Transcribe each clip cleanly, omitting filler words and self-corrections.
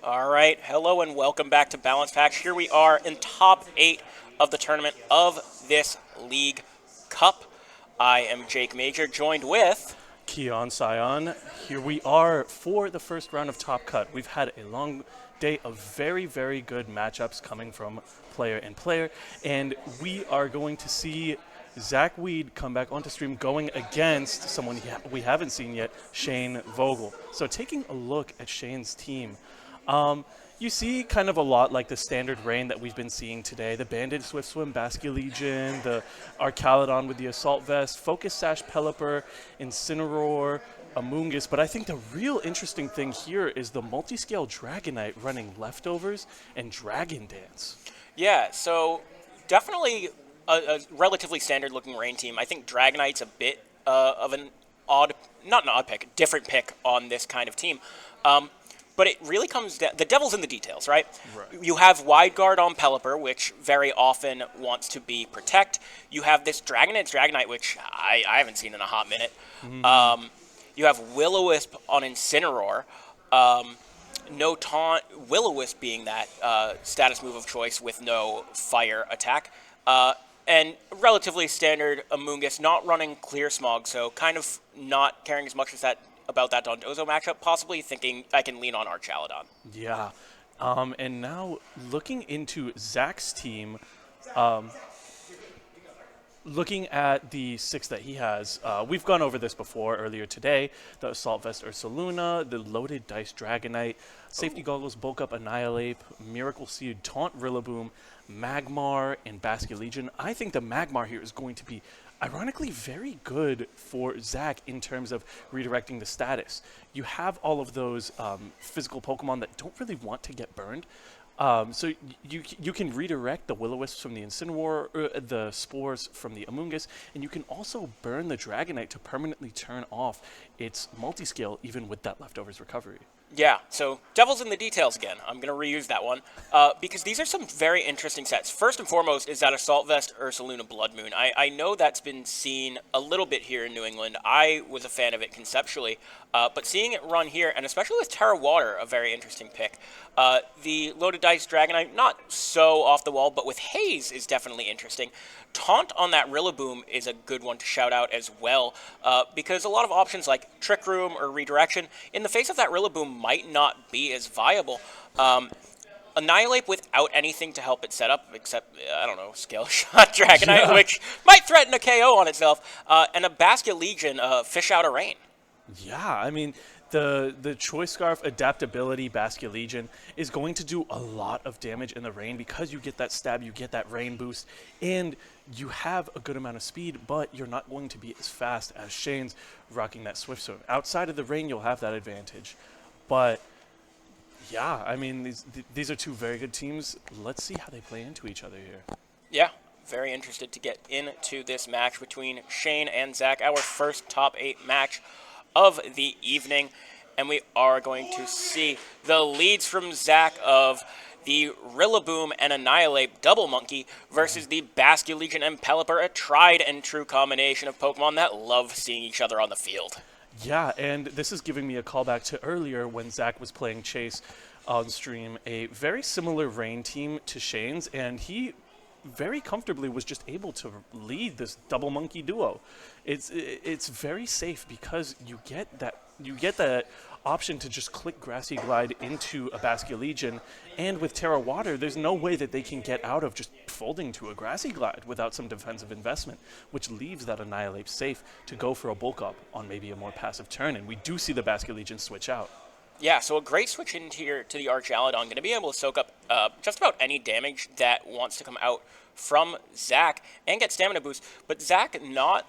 All right, hello and welcome back to Balance Patch. Here we are in top 8 of the tournament of this League Cup. I am Jake Major, joined with... Keon Sion. Here we are for the first round of Top Cut. We've had a long day of very, very good matchups coming from player and player, and we are going to see Zach Weed come back onto stream going against someone we haven't seen yet, Shane Vogel. So taking a look at Shane's team, you see kind of a lot like the standard rain that we've been seeing today. The Bandit, Swift Swim, Basque Legion, the Archaludon with the Assault Vest, Focus Sash, Pelipper, Incineroar, Amoonguss. But I think the real interesting thing here is the multi-scale Dragonite running Leftovers and Dragon Dance. Yeah, so definitely a relatively standard-looking rain team. I think Dragonite's a bit of an not an odd pick, different pick on this kind of team. But it really comes down, the devil's in the details, right? You have Wide Guard on Pelipper, which very often wants to be Protect. You have this Dragonite, which I haven't seen in a hot minute. You have Will-O-Wisp on Incineroar. No Taunt, Will-O-Wisp being that status move of choice with no fire attack. And relatively standard Amoonguss, not running Clear Smog, so kind of not caring as much as that about that Dondozo matchup, possibly thinking I can lean on Archaludon. Yeah. And now looking into Zach's team, looking at the 6 that he has, we've gone over this before earlier today. The Assault Vest Ursaluna, the Loaded Dice Dragonite, Safety Goggles, Bulk Up Annihilate, Miracle Seed, Taunt Rillaboom, Magmar, and Basque Legion. I think the Magmar here is going to be ironically very good for Zach in terms of redirecting the status. You have all of those physical Pokemon that don't really want to get burned. So you can redirect the Will-O-Wisps from the Incineroar, the Spores from the Amoonguss, and you can also burn the Dragonite to permanently turn off its multi-scale even with that Leftovers recovery. Yeah, so devil's in the details again. I'm going to reuse that one because these are some very interesting sets. First and foremost is that Assault Vest Ursaluna Blood Moon. I know that's been seen a little bit here in New England. I was a fan of it conceptually, but seeing it run here, and especially with Terra Water, a very interesting pick. The Loaded Dice Dragonite, not so off the wall, but with Haze is definitely interesting. Taunt on that Rillaboom is a good one to shout out as well, because a lot of options like Trick Room or Redirection, in the face of that Rillaboom, might not be as viable. Annihilate without anything to help it set up, except, I don't know, Scale Shot Dragonite, which might threaten a KO on itself, and a Basque Legion, Fish Out a Rain. Yeah, I mean, the Choice Scarf Adaptability Basque Legion is going to do a lot of damage in the rain because you get that stab, you get that rain boost, and you have a good amount of speed, but you're not going to be as fast as Shane's rocking that Swift Swim. Outside of the rain, you'll have that advantage. But yeah, I mean, these are two very good teams. Let's see how they play into each other here. Yeah, very interested to get into this match between Shane and Zach, our first top 8 match of the evening. And we are going to see the leads from Zach of the Rillaboom and Annihilate Double Monkey versus the Basque Legion and Pelipper, a tried and true combination of Pokemon that love seeing each other on the field. Yeah, and this is giving me a callback to earlier when Zach was playing Chase on stream, a very similar rain team to Shane's, and he very comfortably was just able to lead this double monkey duo. It's very safe because you get that option to just click Grassy Glide into a Basque Legion, and with Terra Water, there's no way that they can get out of just folding to a Grassy Glide without some defensive investment, which leaves that Annihilate safe to go for a bulk up on maybe a more passive turn, and we do see the Basque Legion switch out. Yeah, so a great switch into here to the Archaludon, going to be able to soak up just about any damage that wants to come out from Zach and get stamina boost. But Zach not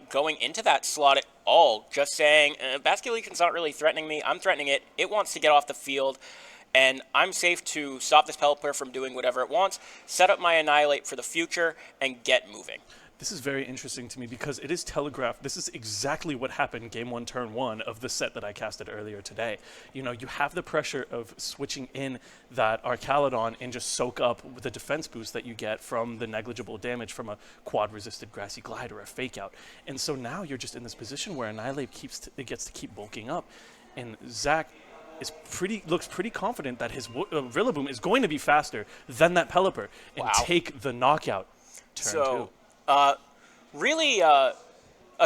going into that slot at all, just saying, Basque Legion's not really threatening me, I'm threatening it, it wants to get off the field, and I'm safe to stop this Pelipper from doing whatever it wants, set up my Annihilate for the future, and get moving. This is very interesting to me because it is telegraphed. This is exactly what happened game 1, turn 1 of the set that I casted earlier today. You know, you have the pressure of switching in that Archaludon and just soak up the defense boost that you get from the negligible damage from a quad-resisted Grassy Glide or a Fake Out. And so now you're just in this position where Annihilate gets to keep bulking up. And Zach looks pretty confident that his Rillaboom is going to be faster than that Pelipper and Wow. take the knockout turn So, two. really, a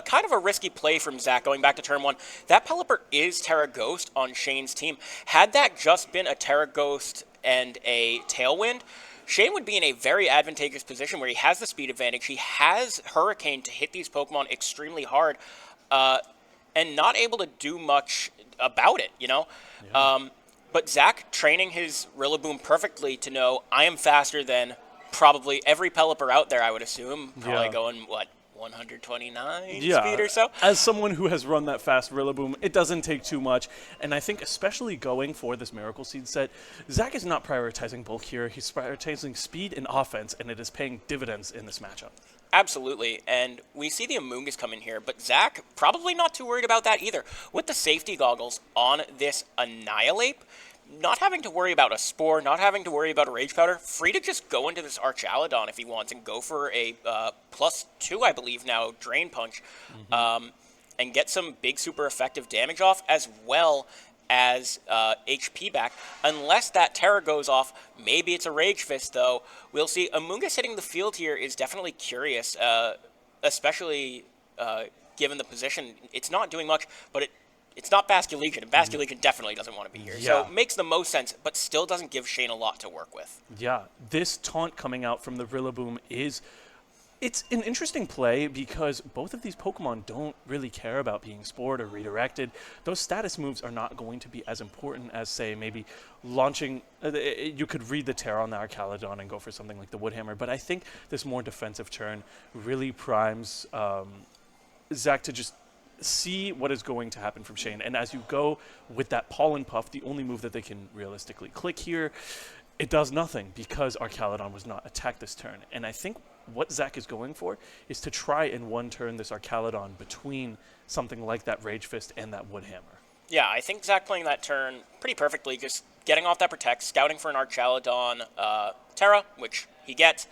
kind of a risky play from Zach going back to turn one. That Pelipper is Terra Ghost on Shane's team. Had that just been a Terra Ghost and a Tailwind, Shane would be in a very advantageous position where he has the speed advantage. He has Hurricane to hit these Pokemon extremely hard, and not able to do much about it, you know? Yeah. But Zach training his Rillaboom perfectly to know I am faster than probably every Pelipper out there, I would assume. Probably Yeah. going, 129 Yeah, speed or so? as someone who has run that fast Rillaboom, it doesn't take too much. And I think especially going for this Miracle Seed set, Zach is not prioritizing bulk here. He's prioritizing speed and offense, and it is paying dividends in this matchup. Absolutely, and we see the Amoonguss come in here, but Zach probably not too worried about that either. With the safety goggles on this Annihilate, not having to worry about a Spore, not having to worry about a Rage Powder, free to just go into this Archaludon if he wants and go for a +2, I believe now, Drain Punch, and get some big super effective damage off, as well as HP back. Unless that Terra goes off, maybe it's a Rage Fist, though. We'll see. Amoonguss hitting the field here is definitely curious, especially given the position. It's not doing much, but it's not Basculegion, and Basculegion definitely doesn't want to be here. So Yeah. it makes the most sense, but still doesn't give Shane a lot to work with. Yeah, this taunt coming out from the Rillaboom it's an interesting play because both of these Pokemon don't really care about being spored or redirected. Those status moves are not going to be as important as, say, maybe launching. You could read the Terra on the Archaludon and go for something like the Woodhammer, but I think this more defensive turn really primes Zach to just see what is going to happen from Shane. And as you go with that Pollen Puff, the only move that they can realistically click here, it does nothing because Archaludon was not attacked this turn. And I think what Zach is going for is to try in one turn this Archaludon between something like that Rage Fist and that Woodhammer. Yeah, I think Zach playing that turn pretty perfectly, just getting off that Protect, scouting for an Archaludon Terra, which he gets,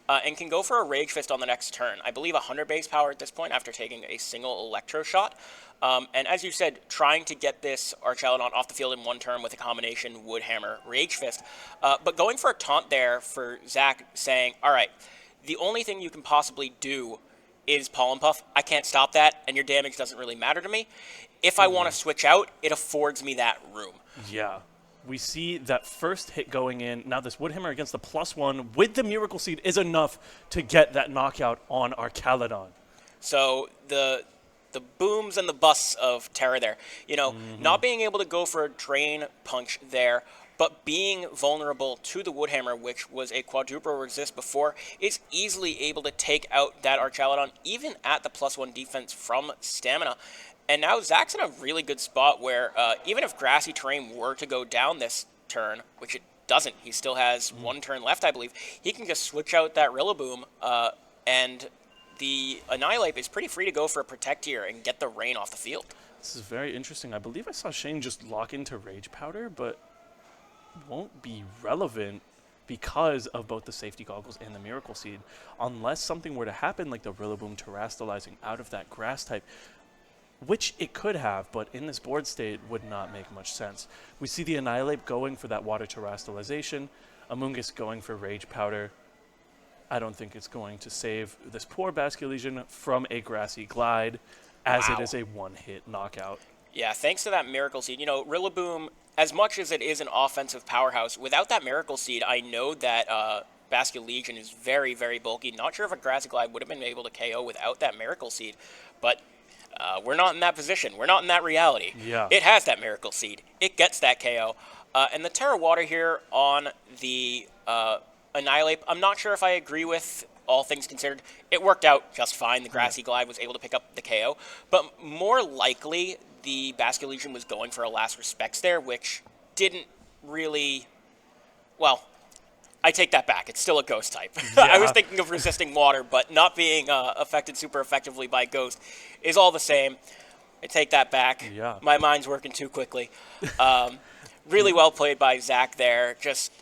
and can go for a Rage Fist on the next turn. I believe 100 base power at this point after taking a single Electro Shot. And as you said, trying to get this Archaludon off the field in one turn with a combination Woodhammer Rage Fist. But going for a taunt there for Zach, saying, all right, the only thing you can possibly do is Pollen Puff. I can't stop that, and your damage doesn't really matter to me. If I want to switch out, it affords me that room. Yeah. We see that first hit going in. Now this Woodhammer against the +1 with the Miracle Seed is enough to get that knockout on Archaludon. So the booms and the busts of Terra there. You know, not being able to go for a Drain Punch there, but being vulnerable to the Woodhammer, which was a quadruple resist before, is easily able to take out that Archaludon, even at the +1 defense from Stamina. And now Zach's in a really good spot where even if Grassy Terrain were to go down this turn, which it doesn't, he still has one turn left, I believe, he can just switch out that Rillaboom, and the Annihilate is pretty free to go for a Protect here and get the rain off the field. This is very interesting. I believe I saw Shane just lock into Rage Powder, but won't be relevant because of both the safety goggles and the Miracle Seed, unless something were to happen like the Rillaboom terastallizing out of that grass type, which it could have, but in this board state would not make much sense. We see the Annihilate going for that water terastallization, Amoonguss going for Rage Powder. I don't think it's going to save this poor Basculegion from a Grassy Glide, as Wow. it is a one-hit knockout. Yeah, thanks to that Miracle Seed. You know, Rillaboom, as much as it is an offensive powerhouse, without that Miracle Seed, I know that Basculegion is very, very bulky. Not sure if a Grassy Glide would have been able to KO without that Miracle Seed, but we're not in that position. We're not in that reality. Yeah. It has that Miracle Seed. It gets that KO. And the Terra Water here on the Annihilate, I'm not sure if I agree with, all things considered. It worked out just fine. The Grassy Glide was able to pick up the KO. But more likely, the Basculegion was going for a last respects there, which didn't really... Well, I take that back. It's still a Ghost type. I was thinking of resisting water, but not being affected super effectively by Ghost is all the same. I take that back. Yeah. My mind's working too quickly. Really well played by Zach there. Just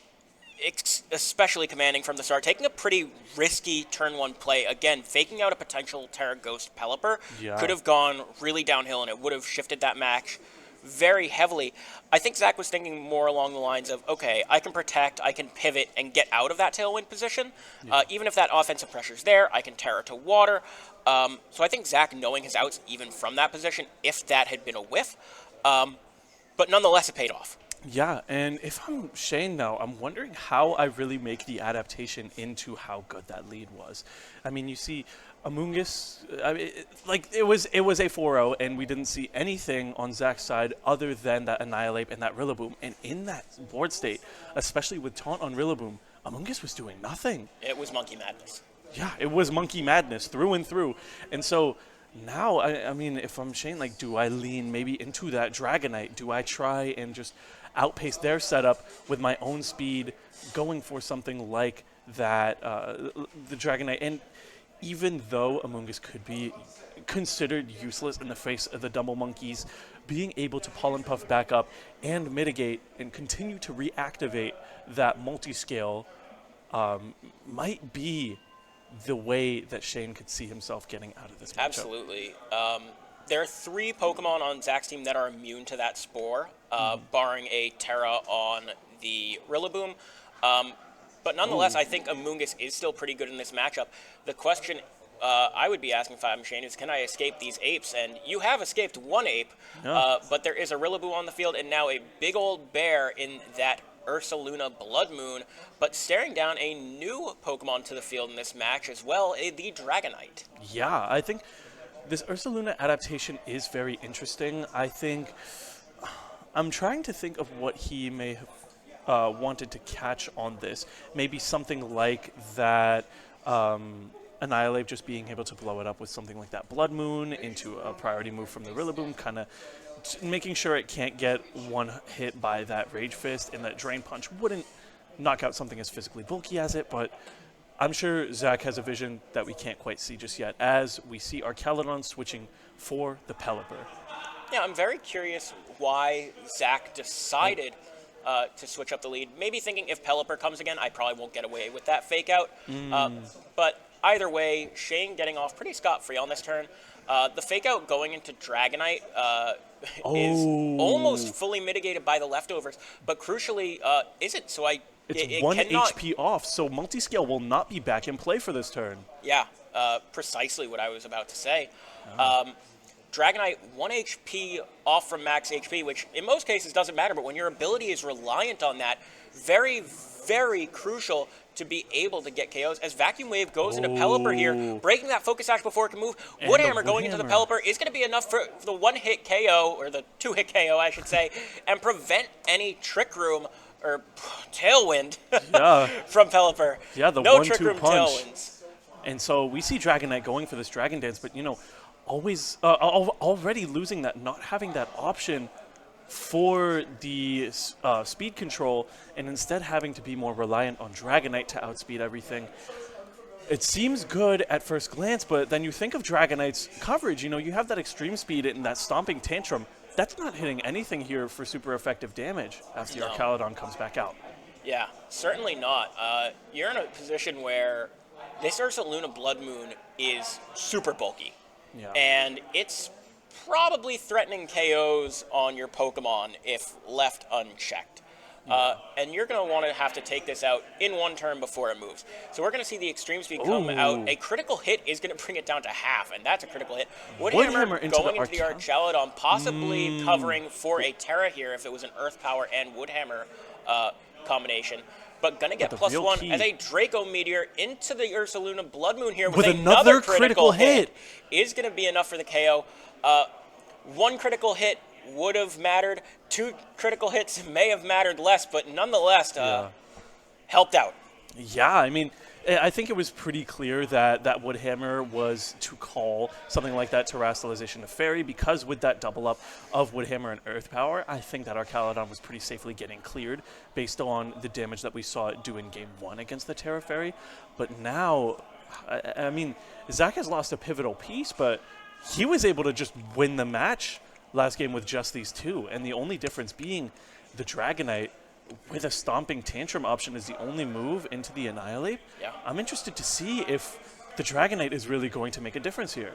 especially commanding from the start. Taking a pretty risky turn one play. Again, faking out a potential Terra Ghost Pelipper Yeah. could have gone really downhill, and it would have shifted that match very heavily. I think Zach was thinking more along the lines of, okay, I can protect, I can pivot and get out of that tailwind position. Even if that offensive pressure's there, I can Terra to water. So I think Zach knowing his outs even from that position, if that had been a whiff, but nonetheless it paid off. Yeah, and if I'm Shane now, I'm wondering how I really make the adaptation into how good that lead was. I mean, you see Amoonguss, it was a 4-0, and we didn't see anything on Zach's side other than that Annihilate and that Rillaboom. And in that board state, especially with Taunt on Rillaboom, Amoonguss was doing nothing. It was monkey madness. Yeah, it was monkey madness through and through. And so now, I mean, if I'm Shane, like, do I lean maybe into that Dragonite? Do I try and just outpace their setup with my own speed, going for something like that, the Dragonite? And even though Amoonguss could be considered useless in the face of the double monkeys, being able to Pollen Puff back up and mitigate and continue to reactivate that multi-scale might be the way that Shane could see himself getting out of this matchup. Absolutely. There are 3 Pokemon on Zach's team that are immune to that Spore, barring a Terra on the Rillaboom. But nonetheless, I think Amoonguss is still pretty good in this matchup. The question I would be asking if I'm Shane is, can I escape these apes? And you have escaped one ape, but there is a Rillaboom on the field and now a big old bear in that Ursaluna Blood Moon, but staring down a new Pokemon to the field in this match as well, the Dragonite. Yeah, I think this Ursaluna adaptation is very interesting. I think I'm trying to think of what he may have wanted to catch on this. Maybe something like that Annihilate just being able to blow it up with something like that Blood Moon into a priority move from the Rillaboom, kind of making sure it can't get one hit by that Rage Fist, and that Drain Punch wouldn't knock out something as physically bulky as it, but I'm sure Zach has a vision that we can't quite see just yet, as we see our Caledon switching for the Pelipper. Yeah, I'm very curious why Zach decided to switch up the lead. Maybe thinking if Pelipper comes again, I probably won't get away with that fake out. But either way, Shane getting off pretty scot-free on this turn. The fake out going into Dragonite is almost fully mitigated by the leftovers, but crucially isn't. So it's 1 HP off, so multi-scale will not be back in play for this turn. Yeah, precisely what I was about to say. Dragonite 1 HP off from max HP, which in most cases doesn't matter, but when your ability is reliant on that, very, very crucial to be able to get KOs. As Vacuum Wave goes into Pelipper here, breaking that Focus Sash before it can move, Woodhammer going into the Pelipper is going to be enough for the 1-hit KO, or the 2-hit KO, I should say, and prevent any Trick Room or Tailwind from Pelipper. Yeah, the no 1-2 Trick Room punch. Tailwinds. And so we see Dragonite going for this Dragon Dance, but, you know, always already losing that, not having that option for the speed control, and instead having to be more reliant on Dragonite to outspeed everything. It seems good at first glance, but then you think of Dragonite's coverage. You know, you have that extreme speed and that stomping tantrum. That's not hitting anything here for super effective damage after your Caledon comes back out. Yeah, certainly not. You're in a position where this Ursaluna Blood Moon is super bulky. Yeah. And it's probably threatening KOs on your Pokemon if left unchecked. And you're going to want to have to take this out in one turn before it moves. So we're going to see the Extreme Speed come out. A critical hit is going to bring it down to half, and that's a critical hit. Woodhammer going into the Archelodon, possibly covering for a Terra here if it was an Earth Power and Woodhammer combination. But going to get +1 as a Draco Meteor into the Ursaluna Blood Moon here with another critical hit. Is going to be enough for the KO. 1 critical hit would have mattered. 2 critical hits may have mattered less, but nonetheless helped out. Yeah, I mean, I think it was pretty clear that that Woodhammer was to call something like that Terastallization of Fairy, because with that double up of Woodhammer and Earth Power, I think that our Caledon was pretty safely getting cleared based on the damage that we saw it do in Game 1 against the Terra Fairy. But now, I mean, Zach has lost a pivotal piece, but he was able to just win the match last game with just these 2, and the only difference being the Dragonite with a Stomping Tantrum option is the only move into the Annihilate. Yeah. I'm interested to see if the Dragonite is really going to make a difference here.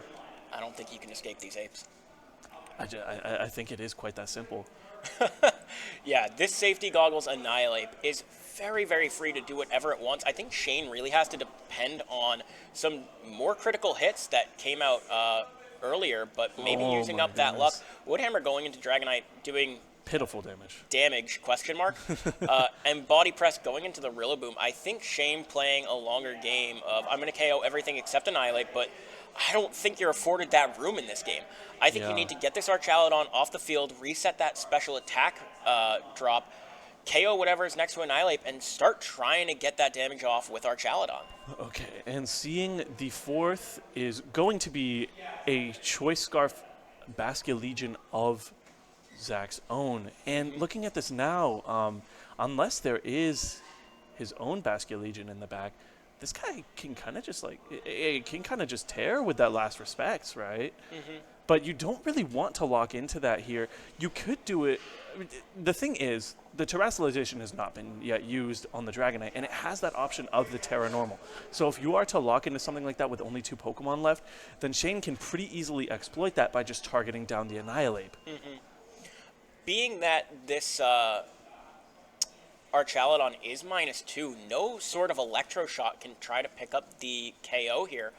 I don't think you can escape these apes. I think it is quite that simple. Yeah, this safety goggles Annihilate is very, very free to do whatever it wants. I think Shane really has to depend on some more critical hits that came out earlier, but maybe Oh using my up that luck. goodness. Woodhammer going into Dragonite doing Pitiful damage. damage, question mark, and Body Press going into the Rillaboom. I think Shane playing a longer game of I'm going to KO everything except Annihilate, but I don't think you're afforded that room in this game. I think you Yeah. need to get this Archaludon off the field, reset that special attack drop, KO whatever is next to Annihilate, and start trying to get that damage off with Archaludon. Okay, and seeing the fourth is going to be a Choice Scarf Basculegion of Zach's own. And looking at this now, unless there is his own Basculegion in the back, this guy can kind of just just tear with that Last Respects, right? But you don't really want to lock into that here. You could do it. I mean, the thing is, the Terrassalization has not been yet used on the Dragonite, and it has that option of the Terra Normal. So if you are to lock into something like that with only 2 Pokemon left, then Shane can pretty easily exploit that by just targeting down the Annihilate. Being that this Archaludon is -2, no sort of Electroshock can try to pick up the KO here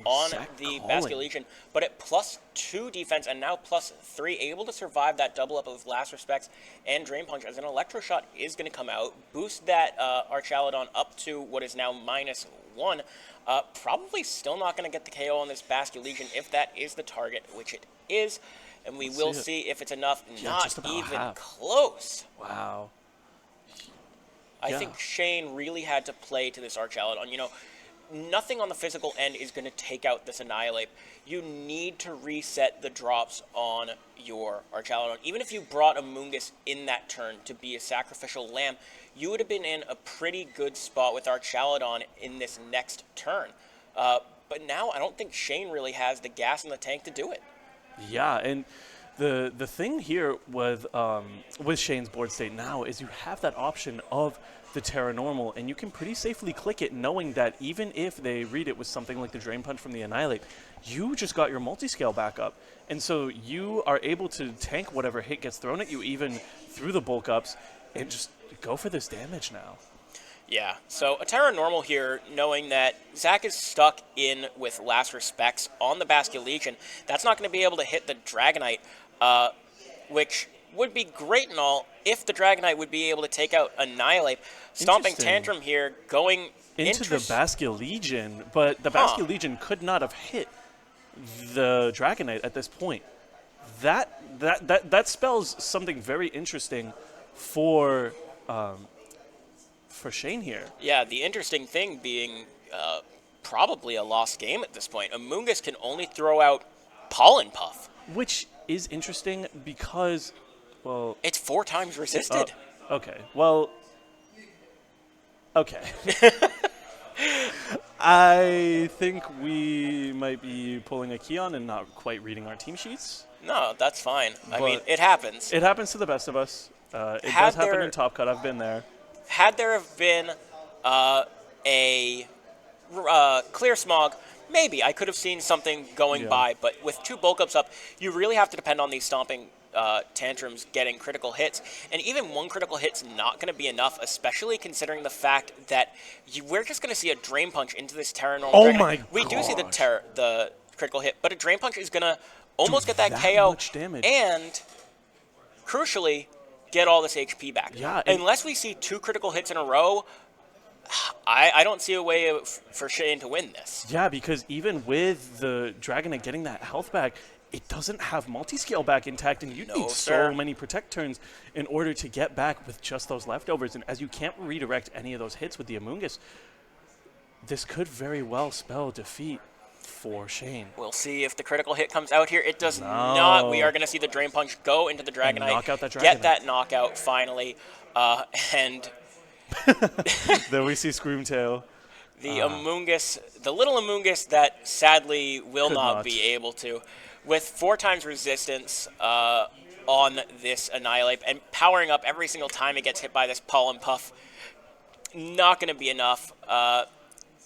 on Zach the calling. Basculegion. But at +2 defense and now +3, able to survive that double up of Last Respects and Drain Punch, as an Electroshot is going to come out, boost that Archaludon up to what is now -1. Probably still not going to get the KO on this Basculegion if that is the target, which it is. And we will see it. see if it's enough. Yeah, Not just about even half. close. Wow. I Yeah. think Shane really had to play to this Archaludon. You know, nothing on the physical end is going to take out this Annihilate. You need to reset the drops on your Archaludon. Even if you brought a Mungus in that turn to be a sacrificial lamb, you would have been in a pretty good spot with Archaludon in this next turn. But now I don't think Shane really has the gas in the tank to do it. Yeah, and the thing here with Shane's board state now is you have that option of the Terra Normal, and you can pretty safely click it knowing that even if they read it with something like the Drain Punch from the Annihilate, you just got your multi-scale back up. And so you are able to tank whatever hit gets thrown at you, even through the bulk ups, and just go for this damage now. Yeah, so a Terra Normal here, knowing that Zach is stuck in with Last Respects on the Basculegion. That's not going to be able to hit the Dragonite, which would be great and all if the Dragonite would be able to take out Annihilate. Stomping Interesting. Tantrum here, going Into the Basculegion, but the Basculegion could not have hit the Dragonite at this point. That spells something very interesting for Shane here. Yeah, the interesting thing being probably a lost game at this point. Amoonguss can only throw out Pollen Puff. Which is interesting because, well... It's 4 times resisted. Okay, well... Okay. I think we might be pulling a Keon and not quite reading our team sheets. No, that's fine. I But- mean, it happens. It happens to the best of us. It Had does happen there- in Top Cut. I've been there. Had there have been a Clear Smog, maybe I could have seen something going Yeah. by, but with 2 bulk ups up, you really have to depend on these Stomping Tantrums getting critical hits, and even 1 critical hit's not going to be enough, especially considering the fact that we're just going to see a Drain Punch into this Terra Normal. Oh Dragonite. my We do see gosh. the critical hit, but a Drain Punch is going to almost get that that KO much damage. and, crucially, get all this HP back. Yeah, and- Unless we see 2 critical hits in a row, I don't see a way for Shane to win this. Yeah, because even with the Dragonite getting that health back, it doesn't have multi-scale back intact, and you No, need sir. so many protect turns in order to get back with just those leftovers. And as you can't redirect any of those hits with the Amoonguss, this could very well spell defeat for Shane. We'll see if the critical hit comes out here. It does not. We are going to see the Drain Punch go into the Dragonite, knock out that get Dragonite. that knockout finally, and There we see Screamtail. the Amoonguss, the little Amoonguss that sadly will Could not not. be able to, with 4 times resistance on this Annihilate and powering up every single time it gets hit by this Pollen Puff. Not going to be enough.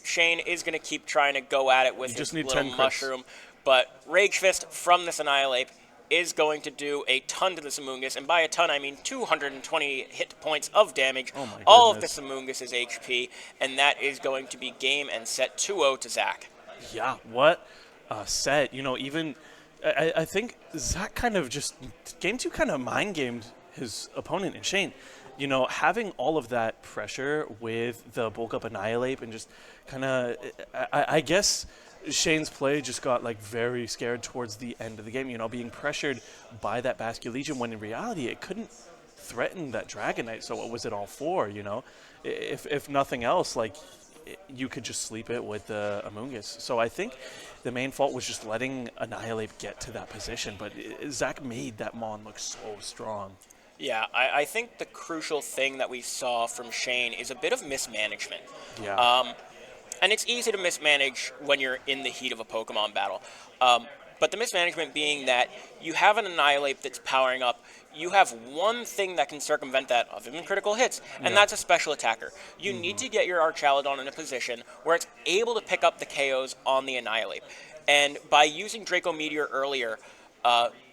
Shane is going to keep trying to go at it with You his just need little 10 crits. mushroom, but Rage Fist from this Annihilate is going to do a ton to this Amoonguss, and by a ton I mean 220 hit points of damage, Oh my all of goodness. this Amoonguss's HP, and that is going to be game and set 2-0 to Zach. Yeah, what a set. You know, even I think Zach kind of just game two kind of mind gamed his opponent in Shane. You know, having all of that pressure with the bulk up Annihilate and just kind of, I guess Shane's play just got like very scared towards the end of the game. You know, being pressured by that Basque Legion when in reality it couldn't threaten that Dragon Knight. So what was it all for? You know, if nothing else, like you could just sleep it with the Amoonguss. So I think the main fault was just letting Annihilate get to that position. But Zach made that Mon look so strong. Yeah, I think the crucial thing that we saw from Shane is a bit of mismanagement. Yeah. And it's easy to mismanage when you're in the heat of a Pokemon battle. But the mismanagement being that you have an Annihilate that's powering up, you have one thing that can circumvent that other than critical hits, and that's a special attacker. You need to get your Archaludon in a position where it's able to pick up the KOs on the Annihilate. And by using Draco Meteor earlier,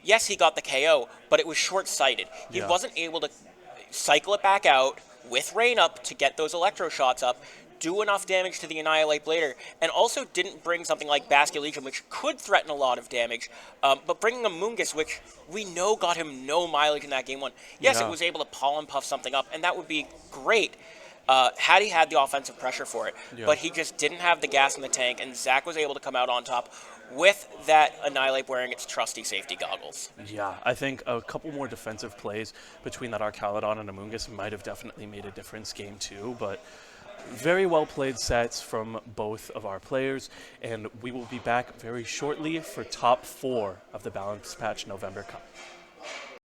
yes, he got the KO, but it was short-sighted. He Yeah. wasn't able to cycle it back out with Rain Up to get those Electro Shots up, do enough damage to the Annihilate later, and also didn't bring something like Basque Legion, which could threaten a lot of damage, but bringing a Moongus, which we know got him no mileage in that game one. Yes, Yeah. it was able to pollen puff something up, and that would be great had he had the offensive pressure for it. Yeah. But he just didn't have the gas in the tank, and Zach was able to come out on top with that Annihilate wearing its trusty safety goggles. Yeah, I think a couple more defensive plays between that Archaludon and Amoonguss might have definitely made a difference game two, but very well played sets from both of our players, and we will be back very shortly for top 4 of the Balance Patch November Cup.